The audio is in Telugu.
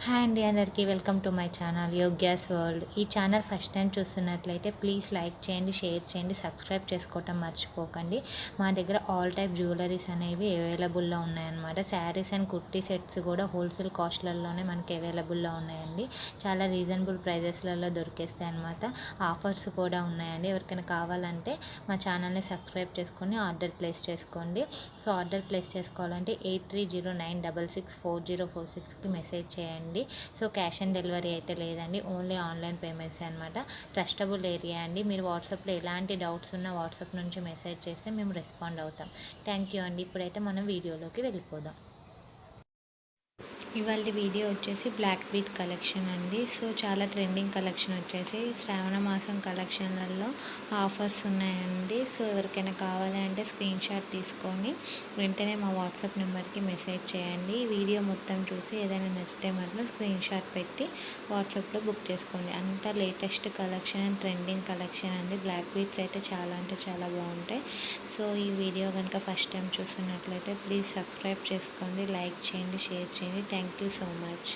హాయ్ అండి, అందరికీ welcome to my channel Yogya's world. ఈ ఛానల్ ఫస్ట్ టైం చూస్తున్నట్లయితే ప్లీజ్ లైక్ చేయండి, షేర్ చేయండి, సబ్స్క్రైబ్ చేసుకోవటం మర్చిపోకండి. మా దగ్గర ఆల్ టైప్ జ్యువెలరీస్ అనేవి అవైలబుల్లో ఉన్నాయన్నమాట. శారీస్ అండ్ కుర్తీ సెట్స్ కూడా హోల్సేల్ కాస్ట్లలోనే మనకి అవైలబుల్లో ఉన్నాయండి. చాలా రీజనబుల్ ప్రైజెస్లలో దొరికేస్తాయి అన్నమాట. ఆఫర్స్ కూడా ఉన్నాయండి. ఎవరికైనా కావాలంటే మా ఛానల్ని సబ్స్క్రైబ్ చేసుకొని ఆర్డర్ ప్లేస్ చేసుకోండి. సో ఆర్డర్ ప్లేస్ చేసుకోవాలంటే 8309664046కి మెసేజ్ చేయండి. సో క్యాష్ ఆన్ డెలివరీ అయితే లేదండి, ఓన్లీ ఆన్లైన్ పేమెంట్స్ అనమాట. ట్రస్టబుల్ ఏరియా అండి. మీరు వాట్సాప్లో ఎలాంటి డౌట్స్ ఉన్నా వాట్సాప్ నుంచి మెసేజ్ చేస్తే మేము రెస్పాండ్ అవుతాం. థ్యాంక్ యూ అండి. ఇప్పుడైతే మనం వీడియోలోకి వెళ్ళిపోదాం. ఇవాళ వీడియో వచ్చేసి బ్లాక్ బీట్ కలెక్షన్ అండి. సో చాలా ట్రెండింగ్ కలెక్షన్ వచ్చేసి శ్రావణ మాసం కలెక్షన్లలో ఆఫర్స్ ఉన్నాయండి. సో ఎవరికైనా కావాలి అంటే స్క్రీన్ షాట్ తీసుకొని వెంటనే మా వాట్సాప్ నెంబర్కి మెసేజ్ చేయండి. ఈ వీడియో మొత్తం చూసి ఏదైనా నచ్చితే మాత్రం స్క్రీన్ షాట్ పెట్టి వాట్సాప్లో బుక్ చేసుకోండి. అంతా latest collection and trending collection అండి. బ్లాక్ బీట్స్ అయితే చాలా అంటే చాలా బాగుంటాయి. సో ఈ వీడియో కనుక ఫస్ట్ టైం చూస్తున్నట్లయితే ప్లీజ్ సబ్స్క్రైబ్ చేసుకోండి, లైక్ చేయండి, షేర్ చేయండి. Thank you so much.